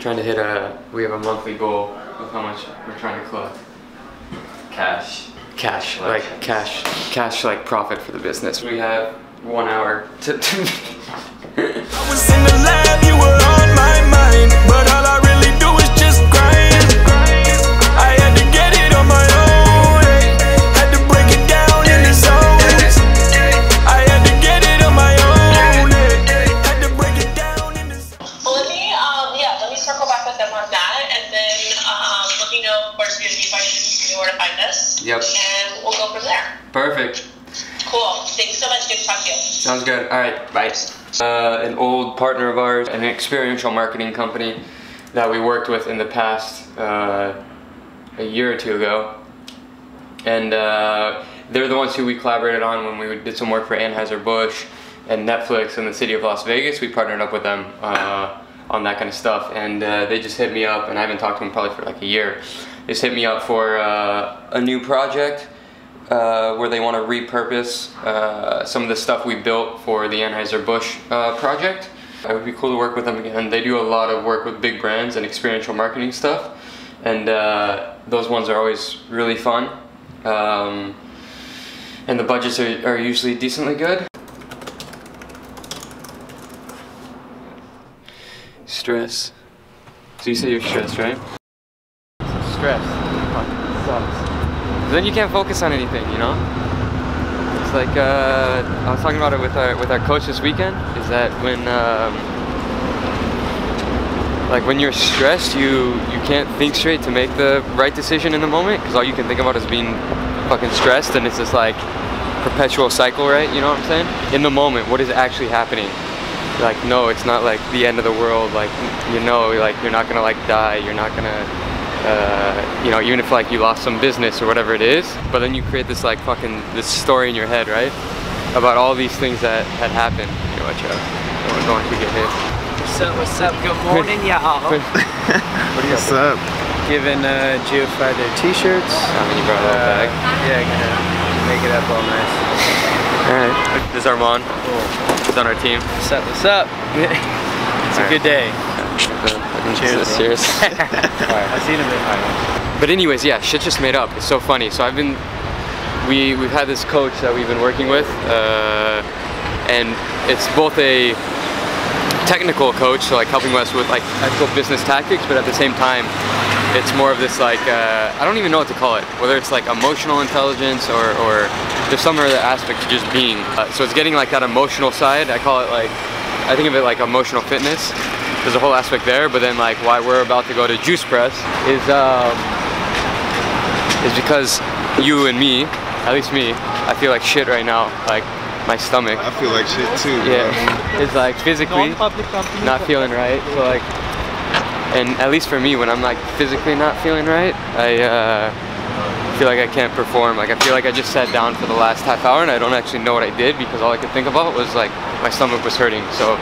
trying to hit we have a monthly goal of how much we're trying to collect. Cash, like profit for the business. We have 1 hour to I was in the lab, you were on my mind, but all I really do is just grind. I had to get it on my own, had to break it down in the zones. I had to get it on my own, had to break it down in the zones. Well, let me circle back with them on that, and then let me know, of course, if you know where to find us. Yep. And we'll go from there. Perfect. Cool. Thanks so much. Good to talk to you. Sounds good. All right. Bye. An old partner of ours, an experiential marketing company that we worked with in the past a year or two ago, and they're the ones who we collaborated on when we did some work for Anheuser-Busch and Netflix in the city of Las Vegas. We partnered up with them on that kind of stuff, and they just hit me up, and I haven't talked to them probably for like a year. They just hit me up for a new project where they want to repurpose some of the stuff we built for the Anheuser-Busch project. It would be cool to work with them again. They do a lot of work with big brands and experiential marketing stuff, and those ones are always really fun. And the budgets are usually decently good. Stress. So you say you're stressed, right? Stress. Fucking sucks. Then you can't focus on anything, you know? It's like, I was talking about it with our coach this weekend, is that when you're stressed, you can't think straight to make the right decision in the moment, because all you can think about is being fucking stressed, and it's this like perpetual cycle, right? You know what I'm saying? In the moment, what is actually happening? Like, no, it's not like the end of the world, like, you know, like you're not gonna like die, you're not gonna you know, even if like you lost some business or whatever it is, but then you create this like fucking this story in your head, right, about all these things that had happened. You know, watch out, don't want to get hit. What's up? Good morning, y'all. What's up? Giving Geofighter t-shirts. I mean, you brought it all back. Yeah, gonna make it up all nice. Alright, this is Armand. Cool. He's on our team. What's up? What's up? It's a good day. Cheers. Cheers. I've seen him in. But anyways, yeah, shit just made up. It's so funny. So we've had this coach that we've been working with, and it's both a technical coach, so like helping us with like actual business tactics, but at the same time, it's more of this like, I don't even know what to call it, whether it's like emotional intelligence or there's some other aspect to just being. So it's getting like that emotional side. I call it like, I think of it like emotional fitness. There's a whole aspect there, but then like why we're about to go to Juice Press is because you and me, at least me, I feel like shit right now. Like my stomach. I feel like shit too. Yeah, it's like physically not feeling right. So like, and at least for me, when I'm like physically not feeling right, I feel like I can't perform. Like I feel like I just sat down for the last half hour and I don't actually know what I did because all I could think about was like my stomach was hurting. So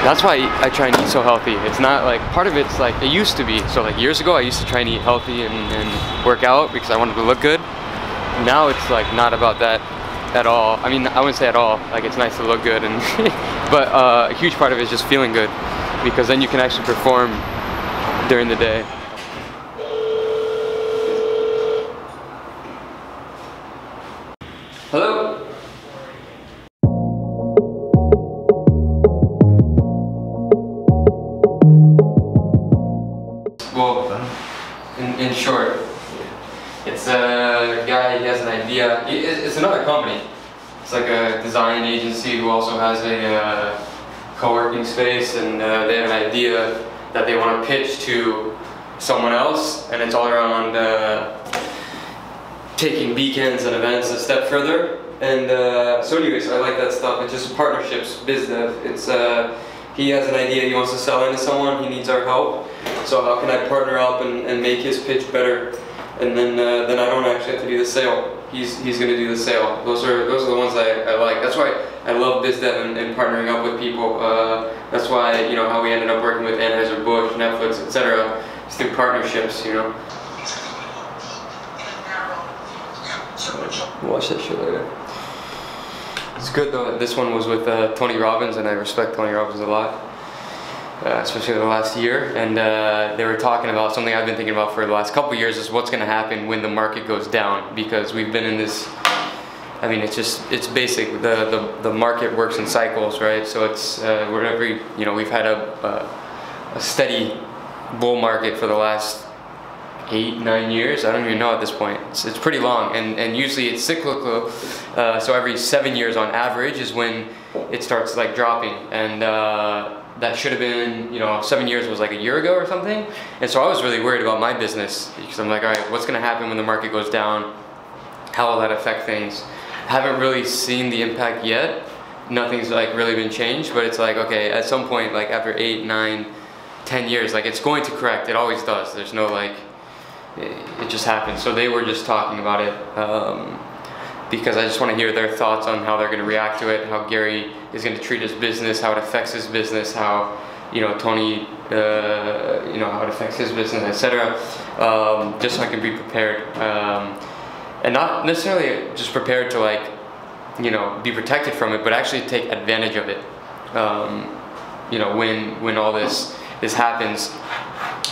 that's why I try and eat so healthy. It's not like, part of it's like, it used to be. So like years ago, I used to try and eat healthy and work out because I wanted to look good. Now it's like not about that at all. I mean, I wouldn't say at all. Like it's nice to look good, and but a huge part of it is just feeling good, because then you can actually perform during the day. Hello? Well, in short, it's a guy, he has an idea. It's another company. It's like a design agency who also has a co-working space, and they have an idea that they want to pitch to someone else, and it's all around taking weekends and events a step further. And so anyways, I like that stuff. It's just partnerships, biz dev. It's he has an idea he wants to sell into someone, he needs our help. So how can I partner up and make his pitch better? And then I don't actually have to do the sale. He's going to do the sale. Those are the ones I like. That's why I love biz dev and partnering up with people. That's why, you know, how we ended up working with Anheuser-Busch, Netflix, etc. It's through partnerships, you know. Watch that shit later. It's good though. This one was with Tony Robbins, and I respect Tony Robbins a lot. especially the last year, and they were talking about something I've been thinking about for the last couple years, is what's going to happen when the market goes down, because we've been in this, I mean, it's basic, the market works in cycles, right? So it's wherever, you know, we've had a steady bull market for the last 8-9 years. I don't even know at this point. It's pretty long, and usually it's cyclical. So every 7 years on average is when it starts like dropping, and that should have been, you know, 7 years was like a year ago or something. And so I was really worried about my business, because I'm like, all right, what's going to happen when the market goes down? How will that affect things? Haven't really seen the impact yet. Nothing's like really been changed, but it's like, okay, at some point, like after 8, 9, 10 years, like it's going to correct. It always does. There's no like, it just happens. So they were just talking about it because I just want to hear their thoughts on how they're going to react to it, how Gary is going to treat his business, how it affects his business, how, you know, Tony, you know, how it affects his business, etc. Just so I can be prepared, and not necessarily just prepared to, like, you know, be protected from it, but actually take advantage of it. You know, when all this happens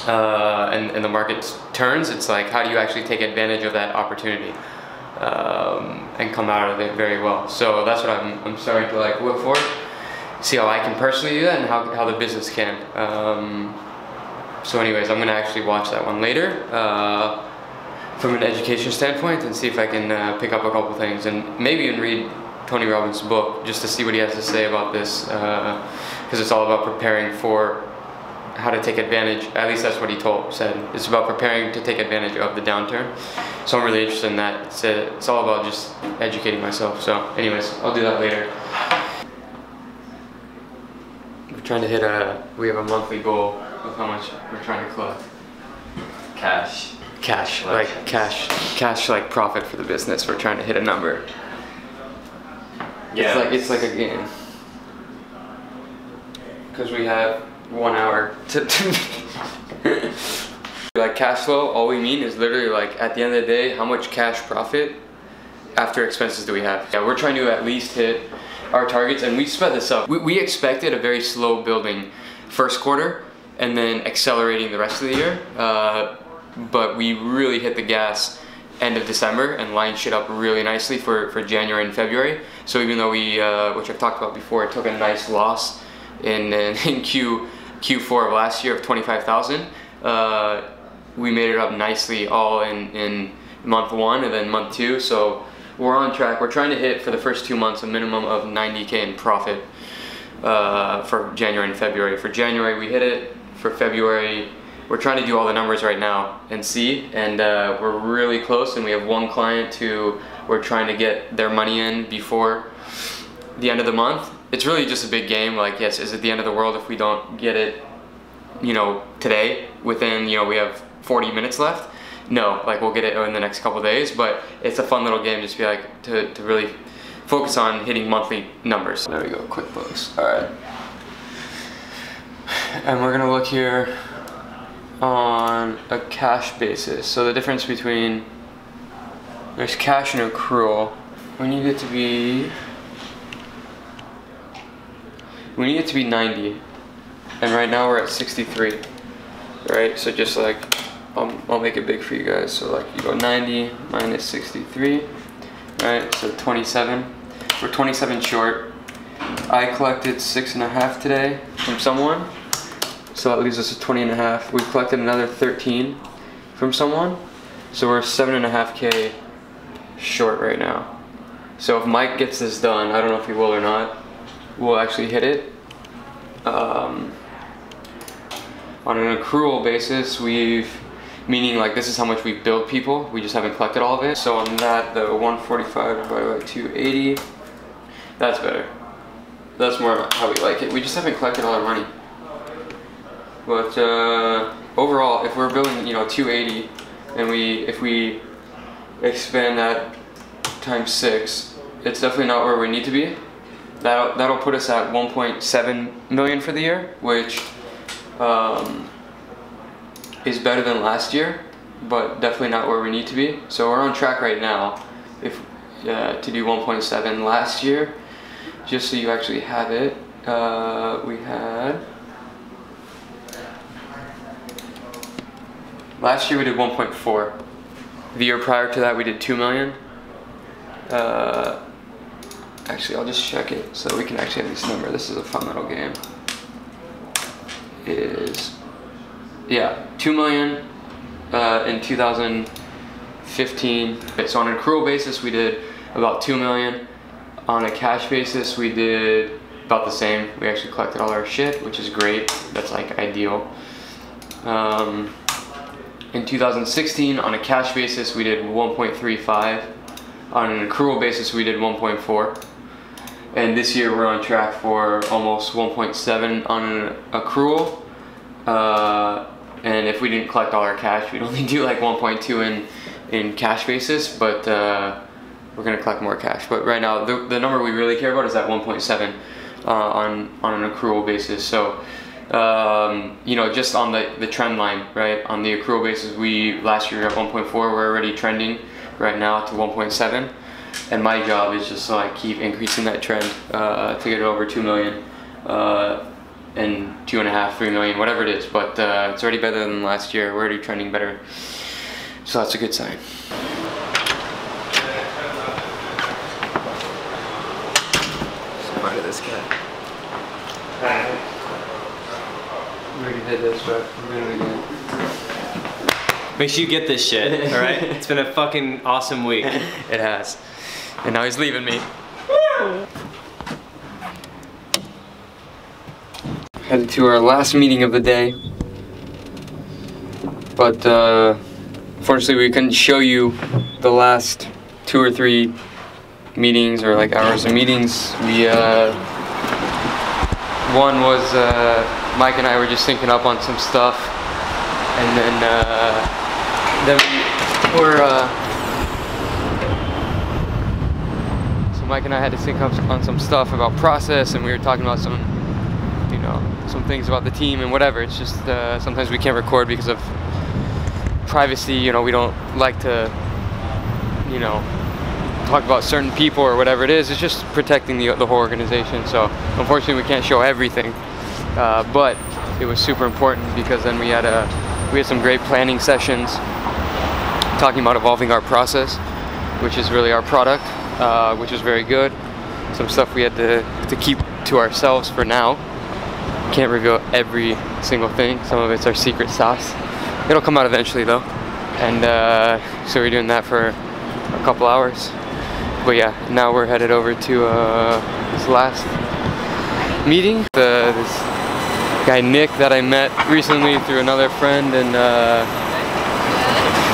and the market turns, it's like, how do you actually take advantage of that opportunity and come out of it very well? So that's what I'm starting to like look for, see how I can personally do that and how the business can. So anyways, I'm gonna actually watch that one later from an education standpoint, and see if I can pick up a couple things, and maybe even read Tony Robbins' book just to see what he has to say about this, because it's all about preparing for how to take advantage. At least that's what he said. It's about preparing to take advantage of the downturn. So I'm really interested in that. It's all about just educating myself. So anyways, I'll do that later. We're trying to hit we have a monthly goal of how much we're trying to collect. Cash, like cash like profit for the business. We're trying to hit a number. Yeah. It's like a game. Because we have 1 hour to like cash flow. All we mean is literally, like, at the end of the day, how much cash profit after expenses do we have? Yeah, we're trying to at least hit our targets, and we sped this up. We expected a very slow building first quarter and then accelerating the rest of the year, but we really hit the gas end of December and lined shit up really nicely for January and February. So even though we, which I've talked about before, took a nice loss in Q4 of last year of 25,000, we made it up nicely all in month 1 and then month 2. So we're on track. We're trying to hit for the first 2 months a minimum of 90K in profit for January and February. For January we hit it. For February we're trying to do all the numbers right now and see, and we're really close, and we have one client who we're trying to get their money in before the end of the month. It's really just a big game. Like, yes, is it the end of the world if we don't get it, you know, today, within, you know, we have 40 minutes left? No, like, we'll get it in the next couple days, but it's a fun little game just to be like, to really focus on hitting monthly numbers. There we go, QuickBooks. All right. And we're gonna look here on a cash basis. So the difference between, there's cash and accrual. We need it to be 90, and right now we're at 63, right? So just like, I'll make it big for you guys. So like, you go 90 minus 63, right? So 27. We're 27 short. I collected 6.5 today from someone, so that leaves us at 20.5. We collected another 13 from someone, so we're 7.5K short right now. So if Mike gets this done, I don't know if he will or not, we'll actually hit it. On an accrual basis, meaning like this is how much we've billed people, we just haven't collected all of it. So on that, the 145 divided by 280, that's better. That's more how we like it. We just haven't collected all our money. But overall, if we're billing, you know, 280, and if we expand that times 6, it's definitely not where we need to be. That'll put us at 1.7 million for the year, which is better than last year, but definitely not where we need to be. So we're on track right now to do 1.7. Last year, just so you actually have it, we had Last year we did 1.4. The year prior to that we did 2 million. Actually, I'll just check it so we can actually have this number. This is a fundamental game. Yeah, 2 million in 2015. So on an accrual basis, we did about 2 million. On a cash basis, we did about the same. We actually collected all our shit, which is great. That's like ideal. In 2016, on a cash basis, we did 1.35. On an accrual basis, we did 1.4. And this year, we're on track for almost 1.7 on an accrual. And if we didn't collect all our cash, we'd only do like 1.2 in cash basis, but we're gonna collect more cash. But right now, the number we really care about is that 1.7 on an accrual basis. So, you know, just on the trend line, right? On the accrual basis, last year at 1.4, we're already trending right now to 1.7. And my job is just to like keep increasing that trend to get it over 2 million. And 2.5, 3 million, whatever it is, but it's already better than last year. We're already trending better, so that's a good sign. Smart of this guy. We already did this, but we're doing it again. Make sure you get this shit, all right? It's been a fucking awesome week. It has, and now he's leaving me. Headed to our last meeting of the day, but unfortunately we couldn't show you the last 2 or 3 meetings or like hours of meetings. One was Mike and I were just syncing up on some stuff, and then we were so Mike and I had to sync up on some stuff about process, and we were talking about some things about the team and whatever. It's just sometimes we can't record because of privacy. You know, we don't like to, you know, talk about certain people or whatever it is. It's just protecting the whole organization. So unfortunately we can't show everything, but it was super important because then we had some great planning sessions talking about evolving our process, which is really our product, which is very good. Some stuff we had to keep to ourselves for now. Can't reveal every single thing. Some of it's our secret sauce. It'll come out eventually though. And so we're doing that for a couple hours. But yeah, now we're headed over to this last meeting. This guy Nick that I met recently through another friend, and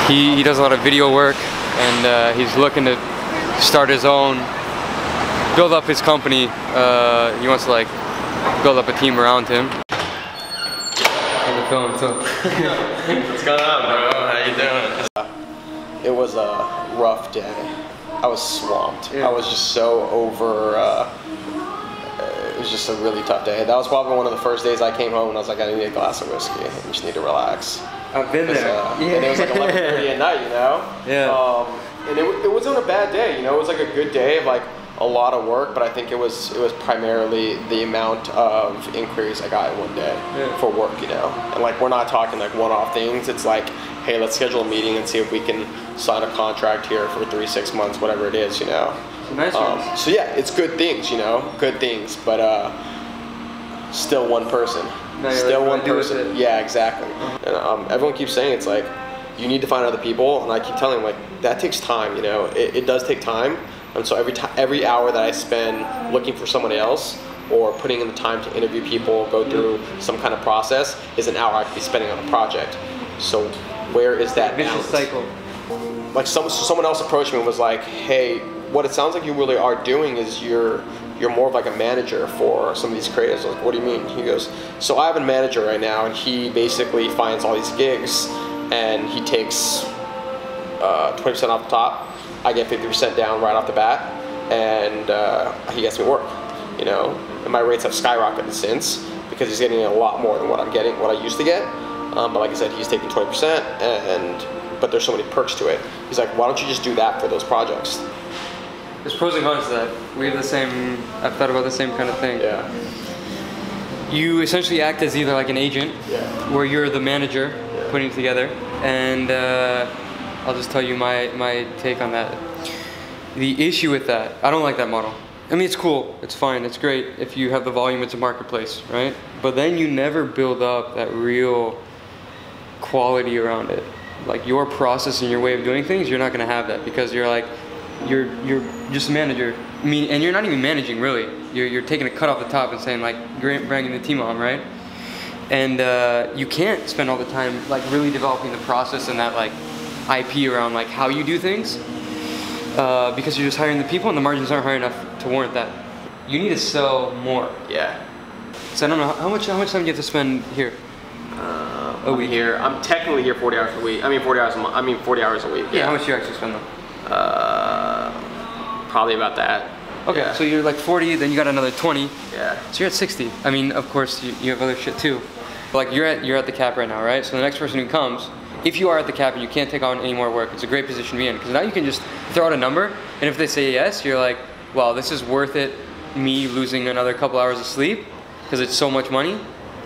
he does a lot of video work, and he's looking to start his own, build up his company. He wants to like build up a team around him. What's up? What's going on, bro? How you doing? It was a rough day. I was swamped. Yeah. I was just so over. It was just a really tough day. That was probably one of the first days I came home and I was like, I need a glass of whiskey. I just need to relax. I've been there. Yeah. And it was like 11:30 at night, you know? Yeah. And it wasn't a bad day, you know? It was like a good day of like a lot of work, but I think it was primarily the amount of inquiries I got in one day for work, you know? And like, we're not talking like one-off things. It's like, hey, let's schedule a meeting and see if we can sign a contract here for 3-6 months, whatever it is, you know? Nice so yeah, it's good things, you know? Good things, but still one person. Still one person. Yeah, exactly. And everyone keeps saying it's like, you need to find other people, and I keep telling them like, that takes time, you know? It does take time. And so every hour that I spend looking for someone else or putting in the time to interview people, go through some kind of process, is an hour I could be spending on a project. So where is that vicious cycle? Like someone else approached me and was like, hey, what it sounds like you really are doing is you're more of like a manager for some of these creatives. I was like, what do you mean? He goes, so I have a manager right now, and he basically finds all these gigs, and he takes 20% off the top. I get 50% down right off the bat, and he gets me work, you know. And my rates have skyrocketed since because he's getting a lot more than what I used to get. But like I said, he's taking 20%, but there's so many perks to it. He's like, why don't you just do that for those projects? There's pros and cons to that. We have the same. I've thought about the same kind of thing. Yeah. You essentially act as either like an agent, where you're the manager putting it together, and I'll just tell you my take on that. The issue with that, I don't like that model. I mean, it's cool, it's fine, it's great. If you have the volume, it's a marketplace, right? But then you never build up that real quality around it. Like your process and your way of doing things, you're not gonna have that because you're like, you're just a manager. I mean, and you're not even managing really. You're taking a cut off the top and saying like, you're bringing the team on, right? And you can't spend all the time like really developing the process and that like IP around like how you do things because you're just hiring the people and the margins aren't high enough to warrant that. You need to sell more. Yeah. So I don't know how much time do you have to spend here? A week here. I'm technically here 40 hours a week. I mean 40 hours a month. I mean 40 hours a week. Yeah. How much do you actually spend though? Probably about that. Okay, yeah. So you're like 40, then you got another 20. Yeah. So you're at 60. I mean, of course, you have other shit too. Like you're at the cap right now, right? So the next person who comes, if you are at the cap and you can't take on any more work, it's a great position to be in because now you can just throw out a number, and if they say yes, you're like, wow, this is worth it. Me losing another couple hours of sleep because it's so much money,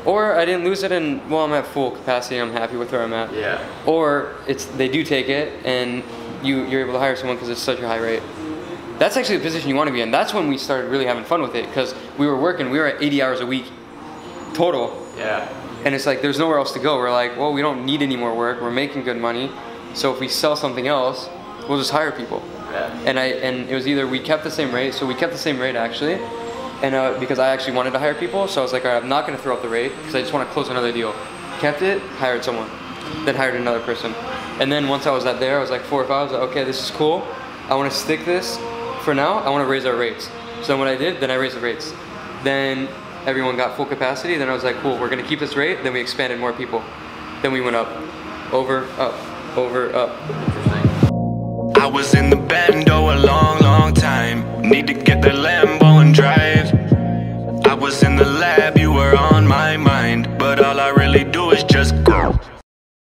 or I didn't lose it and well, I'm at full capacity. I'm happy with where I'm at. Yeah. Or they do take it and you're able to hire someone because it's such a high rate. That's actually the position you want to be in. That's when we started really having fun with it because we were at 80 hours a week total. Yeah. And it's like, there's nowhere else to go. We're like, well, we don't need any more work. We're making good money. So if we sell something else, we'll just hire people. Yeah. And it was either we kept the same rate. So we kept the same rate actually. And because I actually wanted to hire people. So I was like, all right, I'm not going to throw up the rate because I just want to close another deal. Kept it, hired someone, then hired another person. And then once I was at there, I was like 4 or 5, I was like, okay, this is cool. I want to stick this. For now, I want to raise our rates. So then what I did, then I raised the rates. Then everyone got full capacity. Then I was like, cool, we're going to keep this rate. Then we expanded more people. Then we went up, over, up, over, up. Interesting. I was in the bando a long, long time. Need to get the Lambo and drive. I was in the lab, you were on my mind. But all I really do is just grow.